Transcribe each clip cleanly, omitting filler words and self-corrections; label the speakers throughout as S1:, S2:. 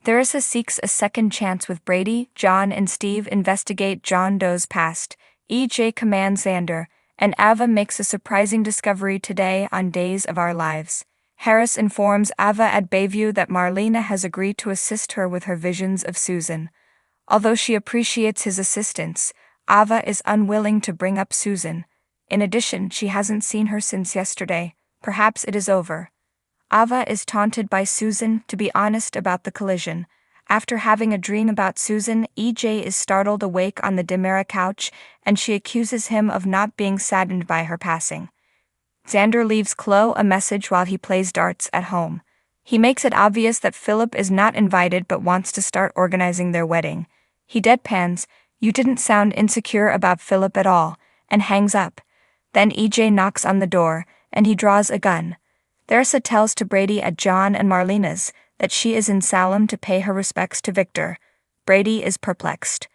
S1: Theresa seeks a second chance with Brady. John and Steve investigate John Doe's past. EJ commands Xander, and Ava makes a surprising discovery today on Days of Our Lives. Harris informs Ava at Bayview that Marlena has agreed to assist her with her visions of Susan. Although she appreciates his assistance, Ava is unwilling to bring up Susan. In addition, she hasn't seen her since yesterday. Perhaps it is over. Ava is taunted by Susan to be honest about the collision. After having a dream about Susan, EJ is startled awake on the Demera couch, and she accuses him of not being saddened by her passing. Xander leaves Chloe a message while he plays darts at home. He makes it obvious that Philip is not invited but wants to start organizing their wedding. He deadpans, "You didn't sound insecure about Philip at all," and hangs up. Then EJ knocks on the door, and he draws a gun. Theresa tells to Brady at John and Marlena's that she is in Salem to pay her respects to Victor. Brady is perplexed.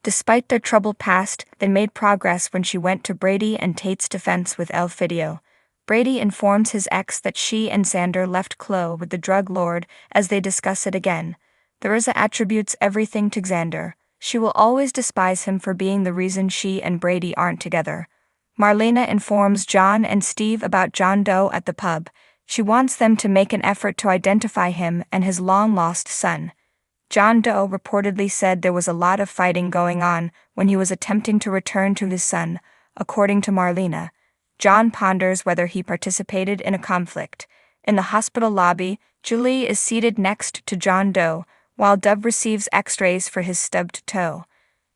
S1: Despite their troubled past, they made progress when she went to Brady and Tate's defense with Elfidio. Brady informs his ex that she and Xander left Chloe with the drug lord as they discuss it again. Theresa attributes everything to Xander. She will always despise him for being the reason she and Brady aren't together. Marlena informs John and Steve about John Doe at the pub. She wants them to make an effort to identify him and his long-lost son. John Doe reportedly said there was a lot of fighting going on when he was attempting to return to his son, according to Marlena. John ponders whether he participated in a conflict. In the hospital lobby, Julie is seated next to John Doe, while Dove receives x-rays for his stubbed toe.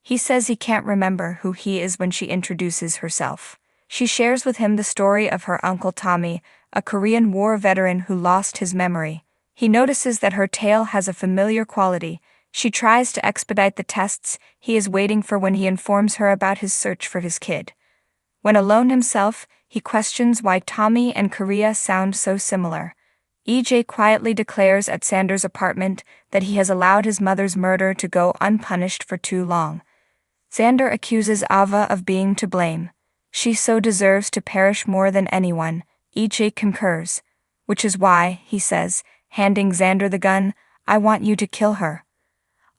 S1: He says he can't remember who he is when she introduces herself. She shares with him the story of her uncle Tommy, a Korean War veteran who lost his memory. He notices that her tale has a familiar quality. She tries to expedite the tests he is waiting for when he informs her about his search for his kid. When alone himself, he questions why Tommy and Korea sound so similar. EJ quietly declares at Xander's apartment that he has allowed his mother's murder to go unpunished for too long. Xander accuses Ava of being to blame. She so deserves to perish more than anyone. EJ concurs. Which is why, he says, handing Xander the gun, "I want you to kill her."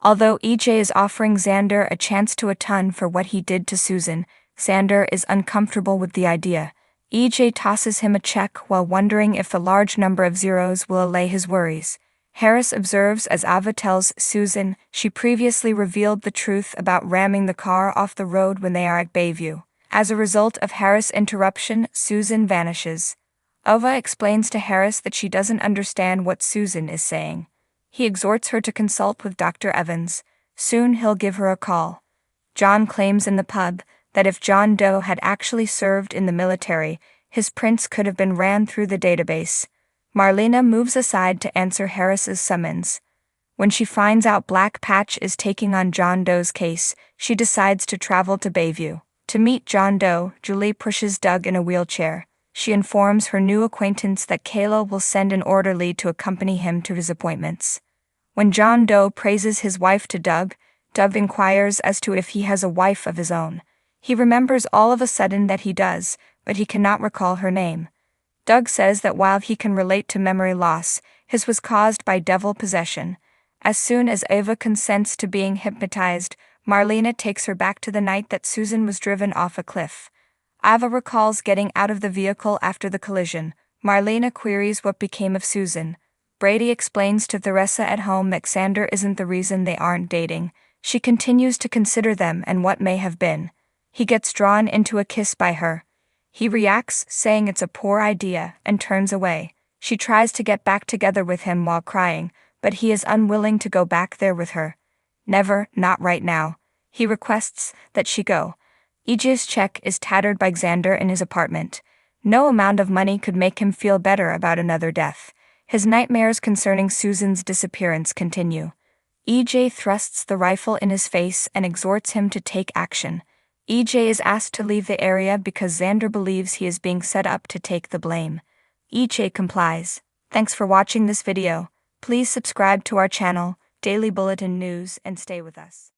S1: Although EJ is offering Xander a chance to atone for what he did to Susan, Xander is uncomfortable with the idea. EJ tosses him a check while wondering if the large number of zeros will allay his worries. Harris observes as Ava tells Susan she previously revealed the truth about ramming the car off the road when they are at Bayview. As a result of Harris' interruption, Susan vanishes. Ava explains to Harris that she doesn't understand what Susan is saying. He exhorts her to consult with Dr. Evans. Soon he'll give her a call. John claims in the pub that if John Doe had actually served in the military, his prints could have been ran through the database. Marlena moves aside to answer Harris's summons. When she finds out Black Patch is taking on John Doe's case, she decides to travel to Bayview. To meet John Doe, Julie pushes Doug in a wheelchair. She informs her new acquaintance that Kayla will send an orderly to accompany him to his appointments. When John Doe praises his wife to Doug, Doug inquires as to if he has a wife of his own. He remembers all of a sudden that he does, but he cannot recall her name. Doug says that while he can relate to memory loss, his was caused by devil possession. As soon as Ava consents to being hypnotized, Marlena takes her back to the night that Susan was driven off a cliff. Ava recalls getting out of the vehicle after the collision. Marlena queries what became of Susan. Brady explains to Theresa at home that Xander isn't the reason they aren't dating. She continues to consider them and what may have been. He gets drawn into a kiss by her. He reacts, saying it's a poor idea, and turns away. She tries to get back together with him while crying, but he is unwilling to go back there with her. Never, not right now. He requests that she go. EJ's check is tattered by Xander in his apartment. No amount of money could make him feel better about another death. His nightmares concerning Susan's disappearance continue. EJ thrusts the rifle in his face and exhorts him to take action. EJ is asked to leave the area because Xander believes he is being set up to take the blame. EJ complies. Thanks for watching this video. Please subscribe to our channel, Daily Bulletin News, and stay with us.